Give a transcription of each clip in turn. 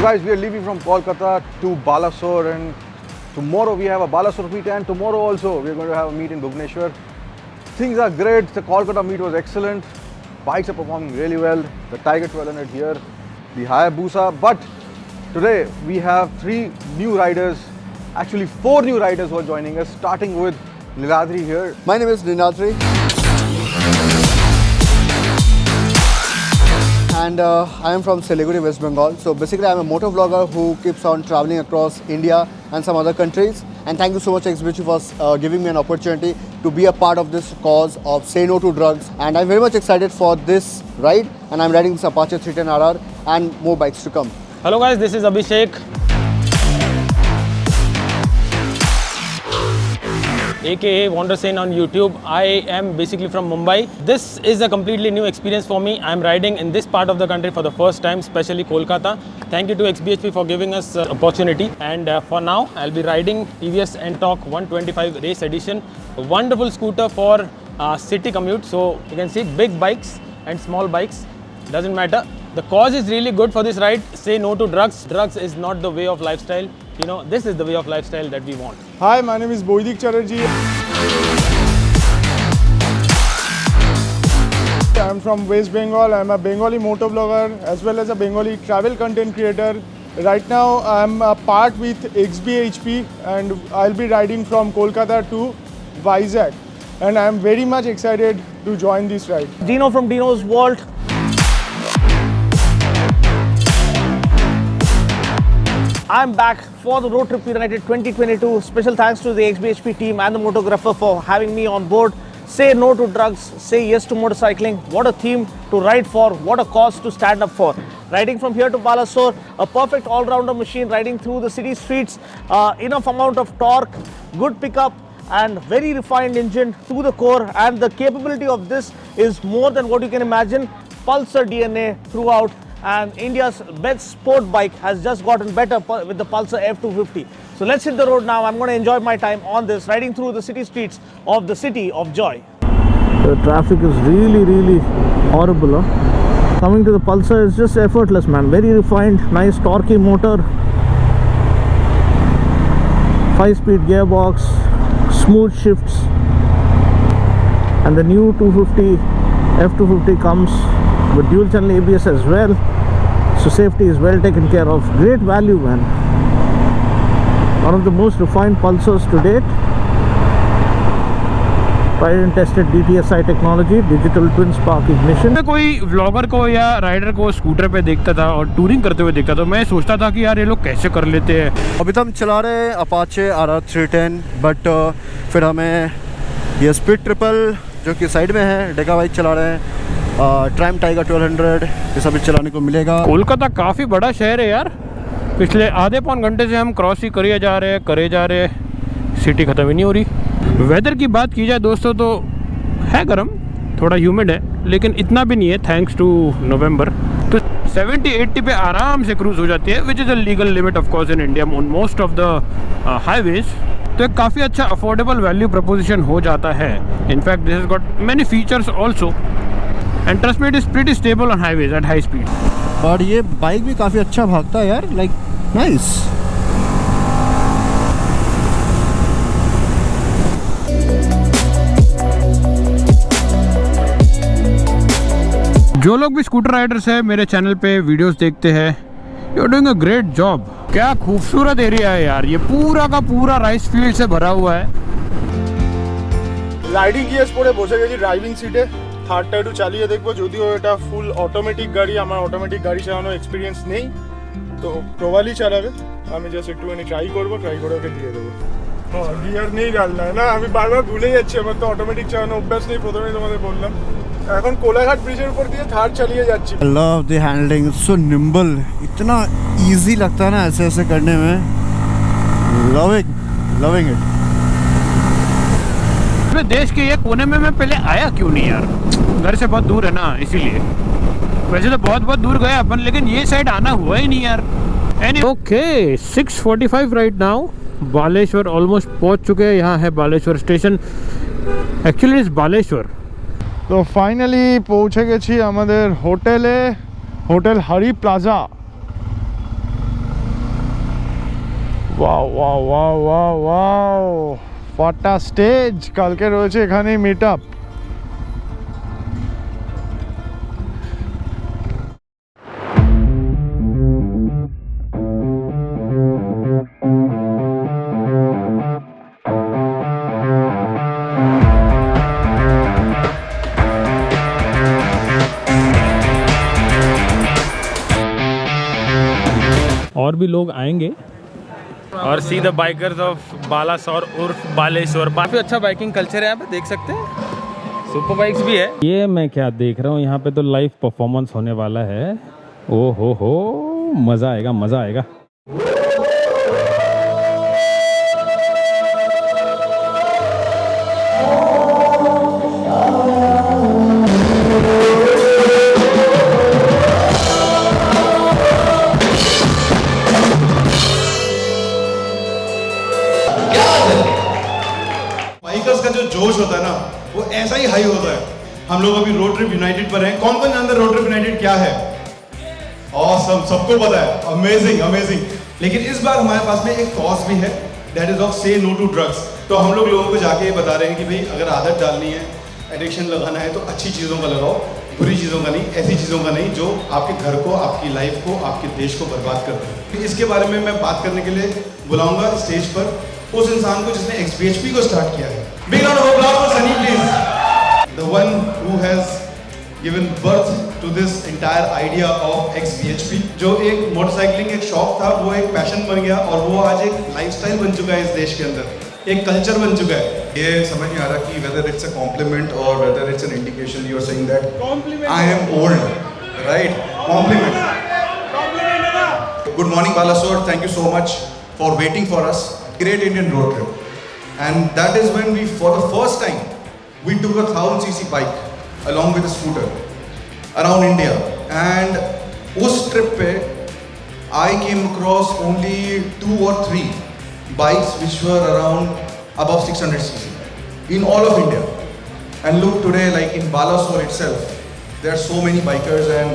guys, we are leaving from Kolkata to Balasore, and tomorrow we have a Balasore meet, and tomorrow also we are going to have a meet in Bhubaneswar. Things are great. The Kolkata meet was excellent. Bikes are performing really well. The Tiger 1200 here, the Hayabusa. But today we have 3 new riders, actually 4 new riders who are joining us, starting with Niladri here. My name is Niladri. And I am from Siliguri, West Bengal. So basically I'm a motor vlogger who keeps on traveling across India and some other countries. And thank you so much XBHP for giving me an opportunity to be a part of this cause of Say No to Drugs. And I'm very much excited for this ride, and I'm riding this Apache 310RR and more bikes to come. Hello guys, this is Abhishek, aka Wandersen on YouTube. I am basically from Mumbai. This is a completely new experience for me. I'm riding in this part of the country for the first time, especially Kolkata. Thank you to XBHP for giving us the opportunity. And for now, I'll be riding TVS Ntorq 125 Race Edition. A wonderful scooter for city commute. So you can see big bikes and small bikes, doesn't matter. The cause is really good for this ride. Say no to drugs. Drugs is not the way of lifestyle. You know, this is the way of lifestyle that we want. Hi, my name is Boydik Chatterjee. I'm from West Bengal. I'm a Bengali motor blogger as well as a Bengali travel content creator. Right now, I'm a part with XBHP and I'll be riding from Kolkata to Vizag. And I'm very much excited to join this ride. Dino from Dino's Vault. I'm back for the Road Trip United 2022. Special thanks to the XBHP team and the motographer for having me on board. Say no to drugs, say yes to motorcycling. What a theme to ride for, what a cause to stand up for. Riding from here to Balasore, a perfect all-rounder machine riding through the city streets. Enough amount of torque, good pickup, and very refined engine to the core. And the capability of this is more than what you can imagine. Pulsar DNA throughout. And India's best sport bike has just gotten better with the Pulsar F250. So let's hit the road now. I'm going to enjoy my time on this, riding through the city streets of the city of joy. The traffic is really horrible. Huh? Coming to the Pulsar is just effortless, man. Very refined, nice torquey motor, 5-speed gearbox, smooth shifts, and the new 250 F250 comes with dual channel ABS as well, so safety is well taken care of. Great value, man. One of the most refined Pulsars to date. Tried and tested DTSI technology, digital twin spark ignition. मैं कोई vlogger को या rider को scooter पे देखता था और touring करते हुए देखता तो मैं सोचता था कि यार ये लोग कैसे कर लेते हैं। अभी तो हम चला रहे हैं Apache RR 310, बट फिर हमें ये स्पीड ट्रिपल जो कि साइड में है डेका बाइक चला रहे हैं। ट्राइम टाइगर 1200 ये सब चलाने को मिलेगा। कोलकाता काफ़ी बड़ा शहर है यार। पिछले आधे पौन घंटे से हम क्रॉस ही करे जा रहे हैं, सिटी ख़त्म ही नहीं हो रही। वेदर की बात की जाए दोस्तों तो है गर्म, थोड़ा ह्यूमिड है, लेकिन इतना भी नहीं है थैंक्स टू नवंबर। तो 70-80 पे आराम से क्रूज हो जाती है, which is a legal limit of course in India on most of the highways. तो एक काफ़ी अच्छा अफोर्डेबल वैल्यू प्रपोजिशन हो जाता है। In fact this has got many features also, and trust me, it is pretty stable on highways at high speed. और ये bike भी काफ़ी अच्छा भागता है यार, लाइक नाइस। जो लोग भी स्कूटर राइडर्स हैं मेरे चैनल पे वीडियोस देखते हैं, you are doing a great job. क्या खूबसूरत एरिया है यार, ये पूरा का पूरा राइस फील्ड से भरा हुआ है। রাইডিং গিয়ার্স পরে বসে গেছি ড্রাইভিং সিটে, থার্ডটা একটু চালিয়ে দেখবো। যদিও এটা ফুল অটোমেটিক গাড়ি, আমার অটোমেটিক গাড়ি চালানোর এক্সপিরিয়েন্স নেই, তো প্রবালি চালাবে। আমি জাস্ট একটুখানি ট্রাই করবো, ট্রাই করে ওকে দিয়ে দেবো। গিয়ার নেই ডালনা না, আমি বারবার ভুলে যাচ্ছি, আমার তো অটোমেটিক চালানো অভ্যাস নেই, প্রথমেই তোমাদের বললাম। এখন কোলাঘাট ব্রিজের উপর দিয়ে থার্ড চালিয়ে যাচ্ছি। I love the handling, it's so nimble, इतना easy लगता है ना ऐसे ऐसे करने में। loving it। देश के ये कोने में मैं पहले आया क्यों नहीं यार, घर से बहुत दूर है ना इसीलिए। वैसे तो बहुत दूर गए अपन, लेकिन ये साइड आना हुआ ही नहीं यार। Okay 6:45 right now. Baleshwar almost पहुंच चुके हैं। यहाँ है Baleshwar station, actually is Baleshwar. তো ফাইনালি পৌঁছে গেছি আমাদের হোটেলে, হোটেল হারি plaza. Wow wow wow wow wow, ফাটা স্টেজ। কালকে রয়েছে এখানেই মিট আপ। और भी लोग आएंगे और see the bikers of Balasore उर्फ बालेश्वर। काफ़ी अच्छा बाइकिंग कल्चर है यहाँ पे, देख सकते हैं। सुपर बाइक्स भी है। ये मैं क्या देख रहा हूँ यहाँ पे, तो लाइव परफॉर्मेंस होने वाला है। ओ हो, मज़ा आएगा, मज़ा आएगा। बाइकर्स का जो जोश होता है ना, वो ऐसा ही हाई होता है। हम लोग अभी रोड ट्रिप यूनाइटेड पर हैं। कौन कौन जानता है रोड ट्रिप यूनाइटेड क्या है? ऑसम, सबको पता है। Amazing amazing. लेकिन इस बार हमारे पास में एक कॉज भी है, दैट इज ऑफ से नो टू ड्रग्स। तो हम लोगों को जाके ये बता रहे हैं कि भाई अगर आदत डालनी है, एडिक्शन लगाना है, तो अच्छी चीज़ों का लगाओ, बुरी चीज़ों का नहीं, ऐसी चीज़ों का नहीं जो आपके घर को, आपकी लाइफ को, आपके देश को बर्बाद कर दे। इसके बारे में मैं बात करने के लिए बुलाऊंगा स्टेज पर उस इंसान को जिसने XBHP को स्टार्ट किया है। Big round of applause for Sunny, please. The one who has given birth to this entire idea of XBHP, जो एक मोटरसाइकिलिंग एक शौक था, वो एक पैशन बन गया और वो आज एक लाइफस्टाइल बन चुका है इस देश के अंदर, एक कल्चर बन चुका है। ये समझ नहीं आ रहा कि whether it's a compliment or whether it's an indication you are saying that I am old, right? Compliment. Good morning, Balasore. Thank you so much for waiting for us. Great Indian road trip. And that is when we, for the first time, we took a 1000cc bike along with a scooter around India. And उस trip पे I came across only 2 or 3 bikes which were around above 600cc in all of India. And look today, like in Balasore itself, there are so many bikers. And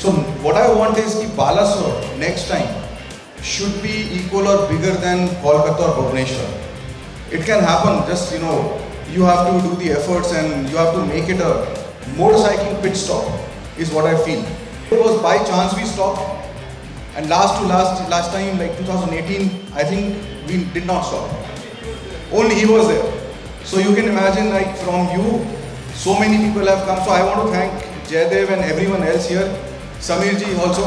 so what I want is कि Balasore next time should be equal or bigger than Kolkata or Bhubaneswar. It can happen, just you have to do the efforts and you have to make it a motorcycling pit stop, is what I feel. It was by chance we stopped, and last time, like 2018, I think we did not stop. Only he was there. So you can imagine, like from you, so many people have come. So I want to thank Jaydev and everyone else here, Samir ji also.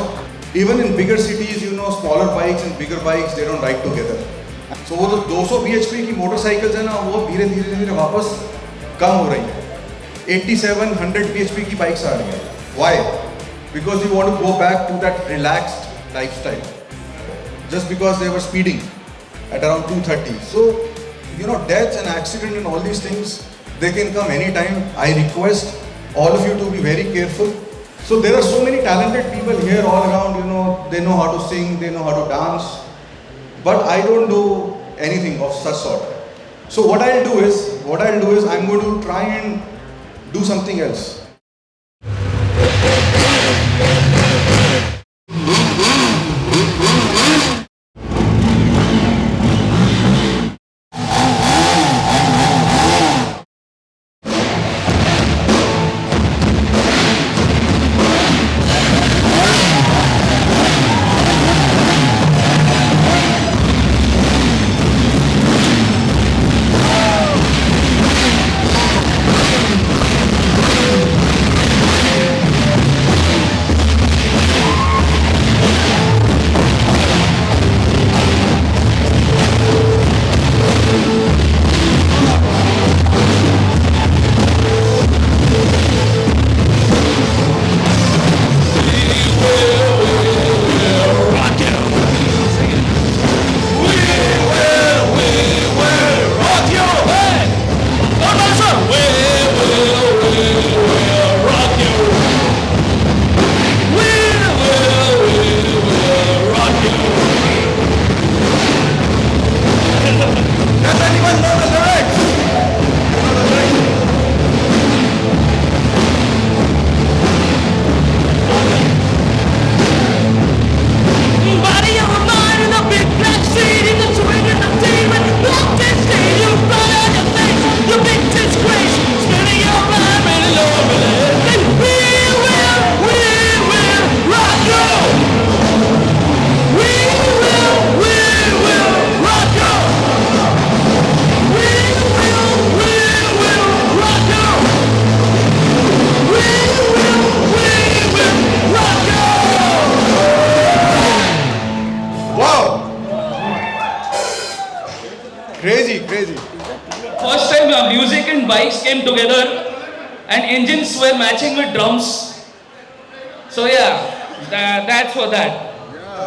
Even in bigger cities, smaller bikes and bigger bikes, they don't ride together. So वो जो 200 bhp की motorcycles है ना, वो धीरे धीरे वापस कम हो रही है। 87, 100 bhp की बाइक्स आ रही हैं। Why? Because we want to go back to that relaxed lifestyle. Just because they were speeding at around 230. So, deaths and accident and all these things, they can come anytime. I request all of you to be very careful. So there are so many talented people here all around, they know how to sing, they know how to dance. But I don't do anything of such sort. So what I'll do is I'm going to try and do something else. Crazy, crazy. First time music and bikes came together and engines were matching with drums. So yeah, that's for that.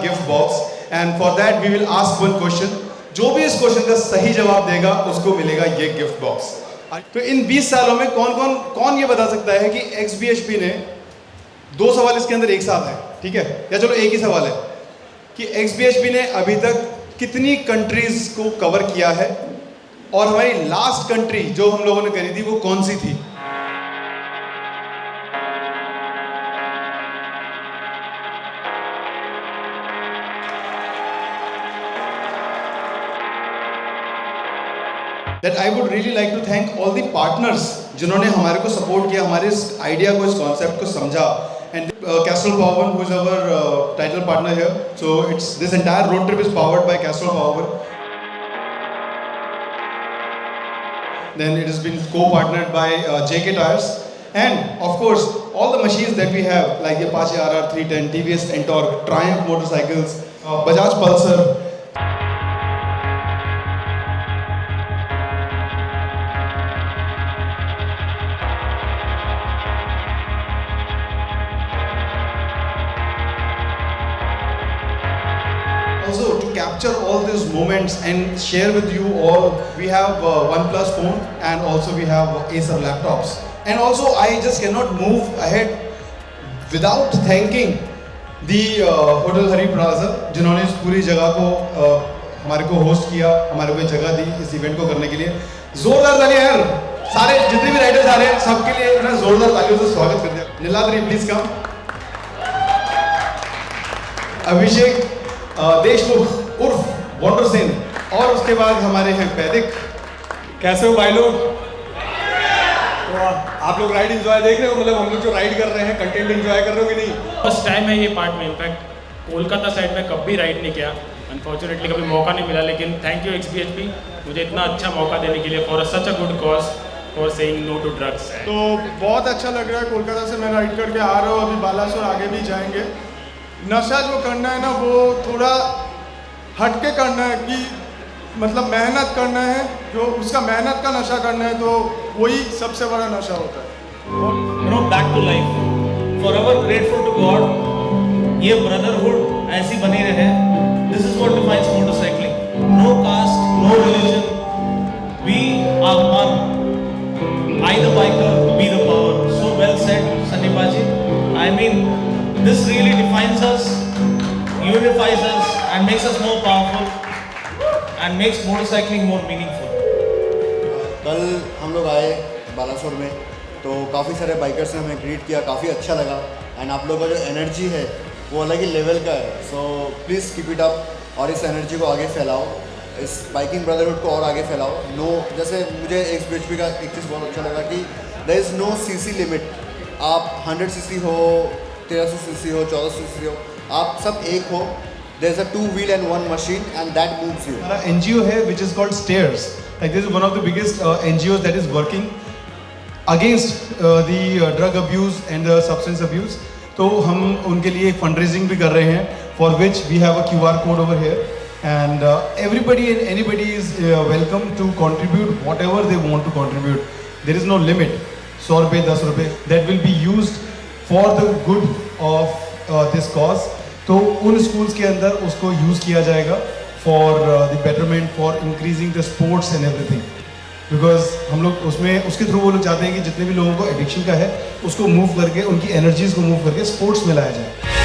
Gift box, and for that we will ask one question. जो भी इस question का सही जवाब देगा उसको मिलेगा ये गिफ्ट बॉक्स। तो इन 20 सालों में कौन ये बता सकता है कि XBHP ने 2 सवाल इसके अंदर एक साथ है, ठीक है, या चलो एक ही सवाल है कि XBHP ने अभी तक कितनी कंट्रीज को कवर किया है और हमारी लास्ट कंट्री जो हम लोगों ने करी थी वो कौन सी थी? That I would really like to thank all the partners जिन्होंने हमारे को सपोर्ट किया, हमारे इस आइडिया को, इस कॉन्सेप्ट को समझा, and Castrol Power, who is our title partner here. So this entire road trip is powered by Castrol Power. Then it has been co-partnered by JK Tires, and of course all the machines that we have like the Apache RR 310, TVS Ntorq, Triumph motorcycles, Bajaj Pulsar. Also, to capture all these moments and share with you all, we have OnePlus phone and also we have Acer laptops. And also, I just cannot move ahead without thanking the Hotel Hari Plaza, जिन्होंने इस पूरी जगह को हमारे को host किया, हमारे को जगह दी इस इवेंट को करने के लिए। जोरदार तालियां यार, सारे जितने भी राइडर्स आ रहे हैं सबके लिए ना जोरदार तालियों से स्वागत कर दिया। Niladri please come. अभिषेक देशमुख उर्फ वंडर सेन, और उसके बाद हमारे हैं वैदिक। कैसे हो भाई लोग? तो आप लोग राइड एंजॉय देख रहे हो? मतलब हम लोग जो राइड कर रहे हैं कंटेंट एंजॉय कर रहे हो कि नहीं? फर्स्ट टाइम है ये पार्ट में, इनफैक्ट कोलकाता साइड में कभी राइड नहीं किया, अनफॉर्चुनेटली कभी मौका नहीं मिला, लेकिन थैंक यू XBHP मुझे इतना अच्छा मौका देने के लिए for such a good cause, for saying no to drugs. तो बहुत अच्छा लग रहा है, कोलकाता से मैं राइड करके आ रहा हूँ, अभी बालासोर आगे भी जाएंगे। नशा जो करना है ना वो थोड़ा हटके करना है, कि मतलब मेहनत करना है, जो उसका मेहनत का नशा करना है, तो वही सबसे बड़ा नशा होता है। Back to life, forever grateful to God, ये ब्रदरहुड ऐसी बनी रहे। This is what defines motorcycling, no caste, no religion, we are one, I the biker, be the power. So well said Sunny Baji. I mean this really defines us, unifies us and makes us more powerful and makes motorcycling more meaningful. कल हम लोग आए बालासोर में तो काफ़ी सारे bikers ने हमें ग्रीट किया, काफ़ी अच्छा लगा, एंड आप लोगों का जो एनर्जी है वो अलग ही लेवल का है। So please keep it up और इस एनर्जी को आगे फैलाओ, इस बाइकिंग ब्रदरहुड को और आगे फैलाओ। नो, जैसे मुझे XBHP का एक चीज़ बहुत अच्छा लगा कि there is no CC limit. आप 100 cc हो, 1300 cc हो, 1400 cc हो, आप सब एक हो। There is a 2 wheel and 1 machine and that moves you. हमारा NGO है which is called Stairs. Like this is one of the biggest NGOs that is working against the drug abuse and the substance abuse. तो हम उनके लिए fundraising भी कर रहे हैं, for which we have a QR code over here, and everybody and anybody is welcome to contribute whatever they want to contribute. There is no limit. 100 रुपये, 10 रुपये, that will be used for the good of this cause. तो उन schools के अंदर उसको use किया जाएगा for the betterment, for increasing the sports and everything. Because हम लोग उसमें उसके थ्रू वो लोग चाहते हैं कि जितने भी लोगों को एडिक्शन का है उसको मूव करके, उनकी एनर्जीज को मूव करके स्पोर्ट्स में लाया जाए।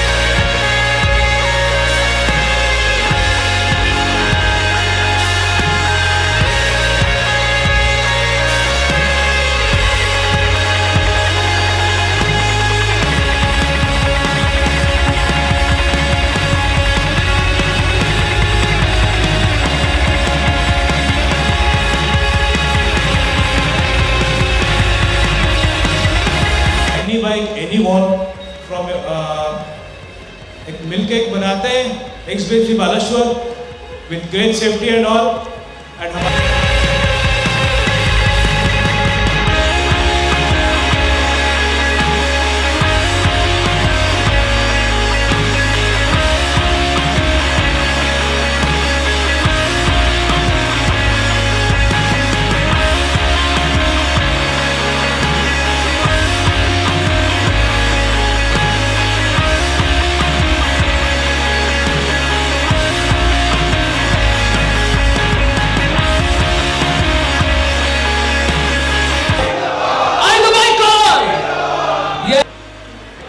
any bike, anyone from एक मिलके एक बनाते हैं XBHP Baleshwar with great safety and all and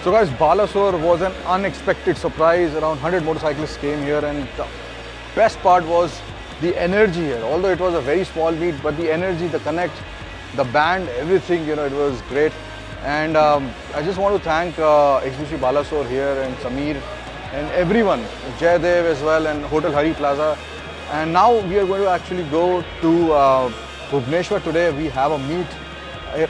So guys, Balasore was an unexpected surprise. Around 100 motorcyclists came here, and the best part was the energy here. Although it was a very small meet, but the energy, the connect, the band, everything, it was great. And I just want to thank XBHP Balasore here and Samir and everyone, Jaydev as well, and Hotel Hari Plaza. And now we are going to actually go to Bhubaneswar today. We have a meet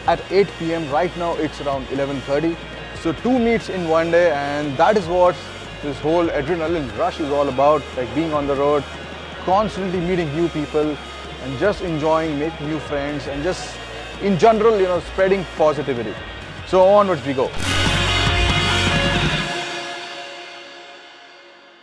at 8 p.m. Right now it's around 11:30. So 2 meets in one day, and that is what this whole adrenaline rush is all about, like being on the road, constantly meeting new people and just enjoying, making new friends and just in general, spreading positivity. So onwards we go.